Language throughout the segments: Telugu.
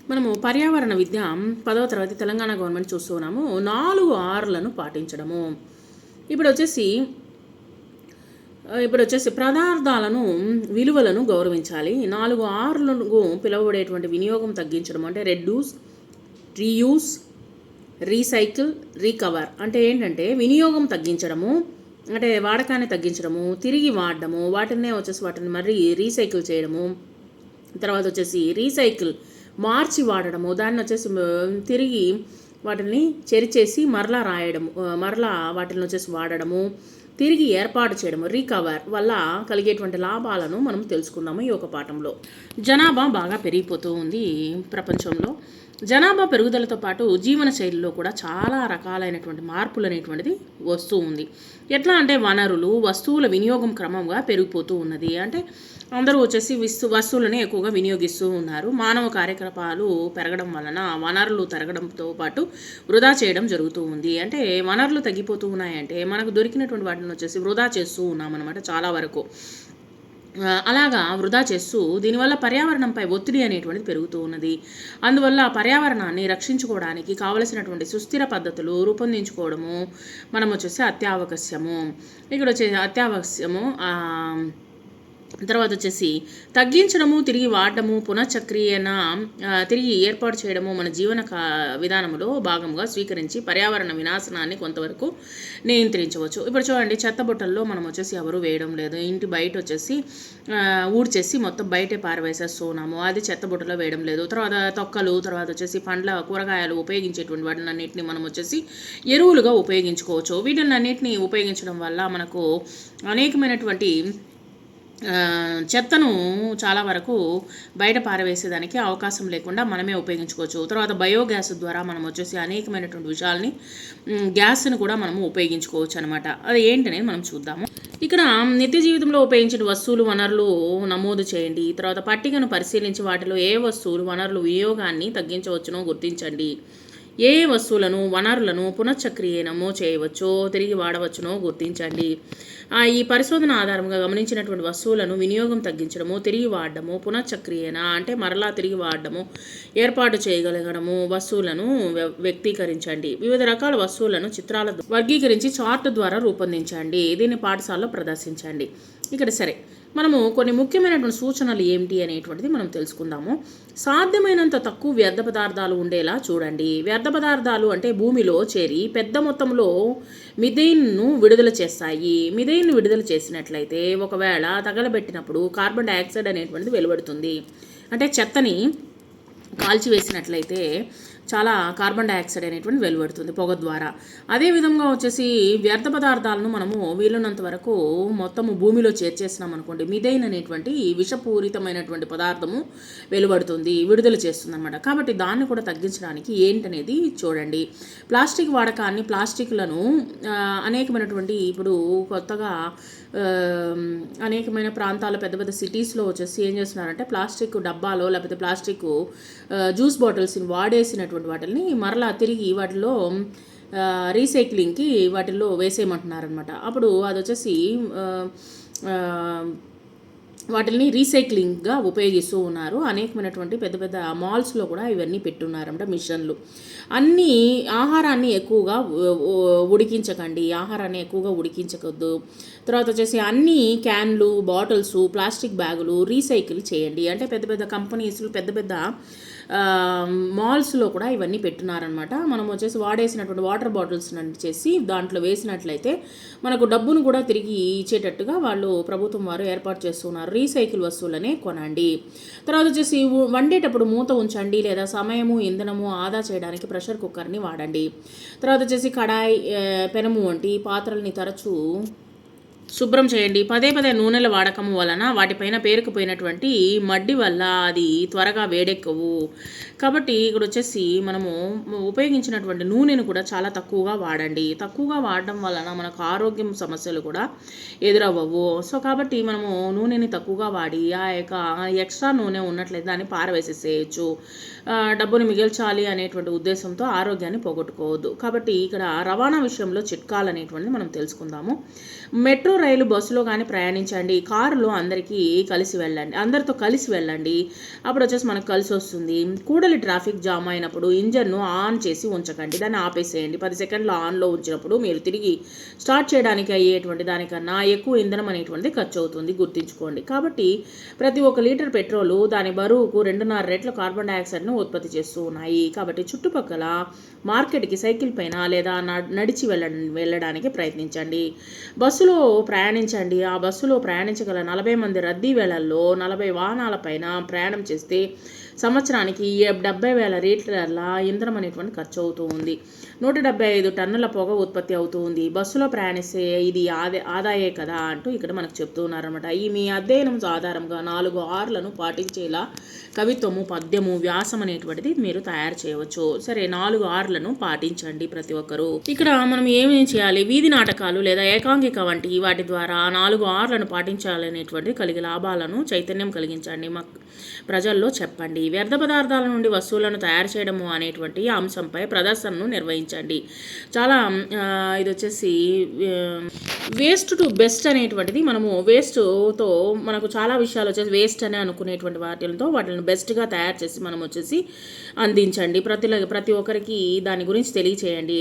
మనము పర్యావరణ విద్య 10వ తరగతి తెలంగాణ గవర్నమెంట్ చూస్తున్నాము. 4 ఆర్లను పాటించడము. ఇప్పుడు వచ్చేసి పదార్థాలను విలువలను గౌరవించాలి. 4 ఆర్లకు పిలువబడేటువంటి వినియోగం తగ్గించడం అంటే రెడ్యూస్, రీయూస్, రీసైకిల్, రీకవర్. అంటే ఏంటంటే వినియోగం తగ్గించడము, అంటే వాడకాన్ని తగ్గించడము, తిరిగి వాడడము, వాటిని మళ్ళీ రీసైకిల్ చేయడము, తర్వాత వచ్చేసి రీసైకిల్ మార్చి వాడడము, దాన్ని వచ్చేసి తిరిగి వాటిని చెరిచేసి మరలా రాయడము, మరలా వాటిని వచ్చేసి వాడడము, తిరిగి ఏర్పాటు చేయడము, రీకవర్ వల్ల కలిగేటువంటి లాభాలను మనం తెలుసుకుందాము ఈ ఒక పాఠంలో. జనాభా బాగా పెరిగిపోతూ ఉంది ప్రపంచంలో. జనాభా పెరుగుదలతో పాటు జీవన శైలిలో కూడా చాలా రకాలైనటువంటి మార్పులు అనేటువంటిది వస్తూ ఉంది. ఎట్లా అంటే వనరులు, వస్తువుల వినియోగం క్రమంగా పెరిగిపోతూ ఉన్నది. అంటే అందరూ వచ్చేసి వస్తువులని ఎక్కువగా వినియోగిస్తూ ఉన్నారు. మానవ కార్యకలాపాలు పెరగడం వలన వనరులు తరగడంతో పాటు వృధా చేయడం జరుగుతూ ఉంది. అంటే వనరులు తగ్గిపోతూ ఉన్నాయంటే మనకు దొరికినటువంటి వాటిని వచ్చేసి వృధా చేస్తూ ఉన్నామన్నమాట చాలా వరకు. అలాగా వృధా చేస్తూ దీనివల్ల పర్యావరణంపై ఒత్తిడి అనేటువంటిది పెరుగుతూ ఉన్నది. అందువల్ల పర్యావరణాన్ని రక్షించుకోవడానికి కావలసినటువంటి సుస్థిర పద్ధతులు రూపొందించుకోవడము మనం వచ్చేసి అత్యావశ్యము. ఇక్కడ వచ్చేసి అత్యావశ్యము. తర్వాత వచ్చేసి తగ్గించడము, తిరిగి వాడడము, పునఃచక్రీయన తిరిగి ఏర్పాటు చేయడము మన జీవన విధానంలో భాగంగా స్వీకరించి పర్యావరణ వినాశనాన్ని కొంతవరకు నియంత్రించవచ్చు. ఇప్పుడు చూడండి, చెత్త బుట్టల్లో మనం వచ్చేసి ఎవరు వేయడం లేదు. ఇంటి బయట వచ్చేసి ఊడ్చేసి మొత్తం బయటే పారవేసేస్తున్నాము. అది చెత్త బుట్టలో వేయడం లేదు. తర్వాత తొక్కలు, తర్వాత వచ్చేసి పండ్ల కూరగాయలు ఉపయోగించేటువంటి వాటిని అన్నింటినీ మనం వచ్చేసి ఎరువులుగా ఉపయోగించుకోవచ్చు. వీటిని అన్నింటినీ ఉపయోగించడం వల్ల మనకు అనేకమైనటువంటి చెత్తను చాలా వరకు బయట పారవేసేదానికి అవకాశం లేకుండా మనమే ఉపయోగించుకోవచ్చు. తర్వాత బయోగ్యాస్ ద్వారా మనం వచ్చేసి అనేకమైనటువంటి విషయాల్ని గ్యాస్ని కూడా మనము ఉపయోగించుకోవచ్చు అనమాట. అది ఏంటనేది మనం చూద్దాము. ఇక్కడ నిత్య జీవితంలో ఉపయోగించిన వస్తువులు, వనరులు నమోదు చేయండి. తర్వాత పట్టికను పరిశీలించి వాటిలో ఏ వస్తువులు, వనరులు వినియోగాన్ని తగ్గించవచ్చునో గుర్తించండి. ఏ వస్తువులను, వనరులను పునశ్చక్రీయనమో చేయవచ్చో, తిరిగి వాడవచ్చునో గుర్తించండి. ఈ పరిశోధన ఆధారంగా గమనించినటువంటి వస్తువులను వినియోగం తగ్గించడము, తిరిగి వాడడము, పునశ్చక్రీయన అంటే మరలా తిరిగి వాడడము, ఏర్పాటు చేయగలగడము వస్తువులను వ్యక్తీకరించండి. వివిధ రకాల వస్తువులను చిత్రాల వర్గీకరించి చార్ట్ ద్వారా రూపొందించండి. దీన్ని పాఠశాలలో ప్రదర్శించండి. ఇక్కడ సరే, మనము కొన్ని ముఖ్యమైనటువంటి సూచనలు ఏమిటి అనేటువంటిది మనం తెలుసుకుందాము. సాధ్యమైనంత తక్కువ వ్యర్థ పదార్థాలు ఉండేలా చూడండి. వ్యర్థ పదార్థాలు అంటే భూమిలో చేరి పెద్ద మొత్తంలో మిథేన్ను విడుదల చేస్తాయి. మిథేన్ను విడుదల చేసినట్లయితే ఒకవేళ తగలబెట్టినప్పుడు కార్బన్ డైఆక్సైడ్ అనేటువంటిది వెలువడుతుంది. అంటే చెత్తని కాల్చివేసినట్లయితే చాలా కార్బన్ డైఆక్సైడ్ అనేటువంటి వెలువడుతుంది పొగ ద్వారా. అదేవిధంగా వచ్చేసి వ్యర్థ పదార్థాలను మనము వీలున్నంత వరకు మొత్తము భూమిలో చేర్చేసినాం అనుకోండి, మిథైన్ అనేటువంటి విషపూరితమైనటువంటి పదార్థము వెలువడుతుంది, విడుదల చేస్తుంది అనమాట. కాబట్టి దాన్ని కూడా తగ్గించడానికి ఏంటనేది చూడండి. ప్లాస్టిక్ వాడకాన్ని, ప్లాస్టిక్లను అనేకమైనటువంటి ఇప్పుడు కొత్తగా అనేకమైన ప్రాంతాల పెద్ద పెద్ద సిటీస్లో వచ్చేసి ఏం చేస్తున్నారంటే ప్లాస్టిక్ డబ్బాలో లేకపోతే ప్లాస్టిక్ జ్యూస్ బాటిల్స్ని వాడేసినటువంటి వాటిని మరలా తిరిగి వాటిలో రీసైక్లింగ్కి వాటిల్లో వేసేయమంటున్నారనమాట. అప్పుడు అది వచ్చేసి వాటిని రీసైక్లింగ్గా ఉపయోగిస్తూ ఉన్నారు. అనేకమైనటువంటి పెద్ద పెద్ద మాల్స్లో కూడా ఇవన్నీ పెట్టున్నారంట మిషన్లు. అన్నీ ఆహారాన్ని ఎక్కువగా ఉడికించకండి, ఆహారాన్ని ఎక్కువగా ఉడికించకూడదు. తర్వాత వచ్చేసి అన్ని క్యాన్లు, బాటిల్స్, ప్లాస్టిక్ బ్యాగులు రీసైకిల్ చేయండి. అంటే పెద్ద పెద్ద కంపెనీస్లు, పెద్ద పెద్ద మాల్స్లో కూడా ఇవన్నీ పెట్టున్నారనమాట. మనం వచ్చేసి వాడేసినటువంటి వాటర్ బాటిల్స్ చేసి దాంట్లో వేసినట్లయితే మనకు డబ్బును కూడా తిరిగి ఇచ్చేటట్టుగా వాళ్ళు ప్రభుత్వం వారు ఏర్పాటు చేస్తున్నారు. రీసైకిల్ వస్తువులనే కొనండి. తర్వాత వచ్చేసి వండేటప్పుడు మూత ఉంచండి, లేదా సమయము, ఇంధనము ఆదా చేయడానికి ప్రెషర్ కుక్కర్ని వాడండి. తర్వాత వచ్చేసి కడాయి, పెనము వంటి పాత్రల్ని తరచూ శుభ్రం చేయండి. పదే పదే నూనెల వాడకం వలన వాటిపైన పేరుకుపోయినటువంటి మడ్డి వల్ల అది త్వరగా వేడెక్కవు. కాబట్టి ఇక్కడ వచ్చేసి మనము ఉపయోగించినటువంటి నూనెను కూడా చాలా తక్కువగా వాడండి. తక్కువగా వాడడం వలన మనకు ఆరోగ్యం సమస్యలు కూడా ఎదురవ్వవు. సో కాబట్టి మనము నూనెని తక్కువగా వాడి ఆ యొక్క ఎక్స్ట్రా నూనె ఉన్నట్లయితే దాన్ని పారవేసేసేయచ్చు. డబ్బుని మిగిల్చాలి అనేటువంటి ఉద్దేశంతో ఆరోగ్యాన్ని పోగొట్టుకోవద్దు. కాబట్టి ఇక్కడ రవాణా విషయంలో చిట్కాలు అనేటువంటిది మనం తెలుసుకుందాము. మెట్రో రైలు, బస్సులో కానీ ప్రయాణించండి. కారులో అందరితో కలిసి వెళ్ళండి. అప్పుడు వచ్చేసి మనకు కలిసి వస్తుంది. కూడలి ట్రాఫిక్ జామ్ అయినప్పుడు ఇంజన్ను ఆన్ చేసి ఉంచకండి, దాన్ని ఆపేసేయండి. 10 సెకండ్లు ఆన్లో ఉంచినప్పుడు మీరు తిరిగి స్టార్ట్ చేయడానికి అయ్యేటువంటి దానికన్నా ఎక్కువ ఇంధనం అనేటువంటిది ఖర్చు అవుతుంది, గుర్తుంచుకోండి. కాబట్టి ప్రతి 1 లీటర్ పెట్రోలు దాని బరువుకు 2.5 రెట్ల కార్బన్ డైఆక్సైడ్ను ఉత్పత్తి చేస్తూ ఉన్నాయి. కాబట్టి చుట్టుపక్కల మార్కెట్కి సైకిల్ పైన లేదా నడిచి వెళ్ళడానికి ప్రయత్నించండి. బస్సులో ప్రయాణించండి. ఆ బస్సులో ప్రయాణించగల 40 మంది రద్దీ వేళల్లో 40 వాహనాలపైన ప్రయాణం చేస్తే సంవత్సరానికి 70,000 లీటర్ల ఇంధనం అనేటువంటి ఖర్చు అవుతూ ఉంది. 175 టన్నుల పొగ ఉత్పత్తి అవుతూ ఉంది. బస్సులో ప్రయాణిస్తే ఇది ఆదాయే కదా అంటూ ఇక్కడ మనకు చెప్తూ ఉన్నారనమాట. ఈ మీ అధ్యయనం ఆధారంగా 4 Rలను పాటించేలా కవిత్వము, పద్యము, వ్యాసం అనేటువంటిది మీరు తయారు చేయవచ్చు. సరే, 4 Rలను పాటించండి ప్రతి ఒక్కరూ. ఇక్కడ మనం ఏమేం చేయాలి? వీధి నాటకాలు లేదా ఏకాంగిక వంటి వాటి ద్వారా 4 Rలను పాటించాలనేటువంటి కలిగి లాభాలను చైతన్యం కలిగించండి, ప్రజల్లో చెప్పండి. వ్యర్థ పదార్థాల నుండి వస్తువులను తయారు చేయడము అనేటువంటి అంశంపై ప్రదర్శనను నిర్వహించండి. చాలా ఇది వచ్చేసి వేస్ట్ టు బెస్ట్ అనేటువంటిది, మనము వేస్ట్తో మనకు చాలా విషయాలు వచ్చేసి వేస్ట్ అని అనుకునేటువంటి వాటిని బెస్ట్గా తయారు చేసి మనం వచ్చేసి అందించండి. ప్రతి ఒక్కరికి దాని గురించి తెలియచేయండి.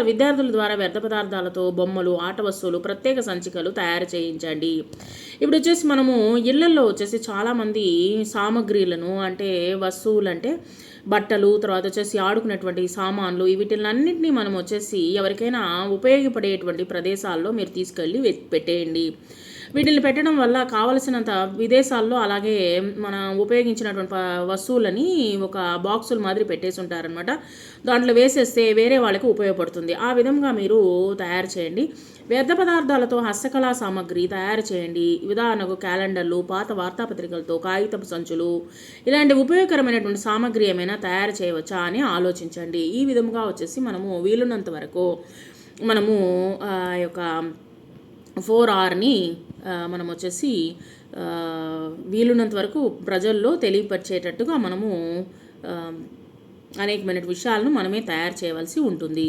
విద్యార్థుల ద్వారా వ్యర్థ పదార్థాలతో బొమ్మలు, ఆట వస్తువులు, ప్రత్యేక సంచికలు తయారు చేయించండి. ఇప్పుడు వచ్చేసి మనము ఇళ్లలో వచ్చేసి చాలామంది సామగ్రిలను, అంటే వస్తువులు, అంటే బట్టలు, తర్వాత వచ్చేసి ఆడుకునేటువంటి సామాన్లు, వీటిలన్నింటినీ మనం వచ్చేసి ఎవరికైనా ఉపయోగపడేటువంటి ప్రదేశాల్లో మీరు తీసుకెళ్ళి పెట్టేయండి. వీటిని పెట్టడం వల్ల కావలసినంత విదేశాల్లో అలాగే మనం ఉపయోగించినటువంటి వస్తువులని ఒక బాక్సుల మాదిరి పెట్టేసి ఉంటారనమాట. దాంట్లో వేసేస్తే వేరే వాళ్ళకి ఉపయోగపడుతుంది. ఆ విధంగా మీరు తయారు చేయండి. వ్యర్థ పదార్థాలతో హస్తకళా సామాగ్రి తయారు చేయండి. ఉదాహరణకు క్యాలెండర్లు, పాత వార్తాపత్రికలతో కాగితపు సంచులు, ఇలాంటి ఉపయోగకరమైనటువంటి సామాగ్రి ఏమైనా తయారు చేయవచ్చా అని ఆలోచించండి. ఈ విధంగా వచ్చేసి మనము వీలున్నంత వరకు మనము యొక్క 4Rని మనం వచ్చేసి వీలున్నంత వరకు ప్రజల్లో తెలియపరిచేటట్టుగా మనము అనేకమైన విషయాలను మనమే తయారు చేయవలసి ఉంటుంది.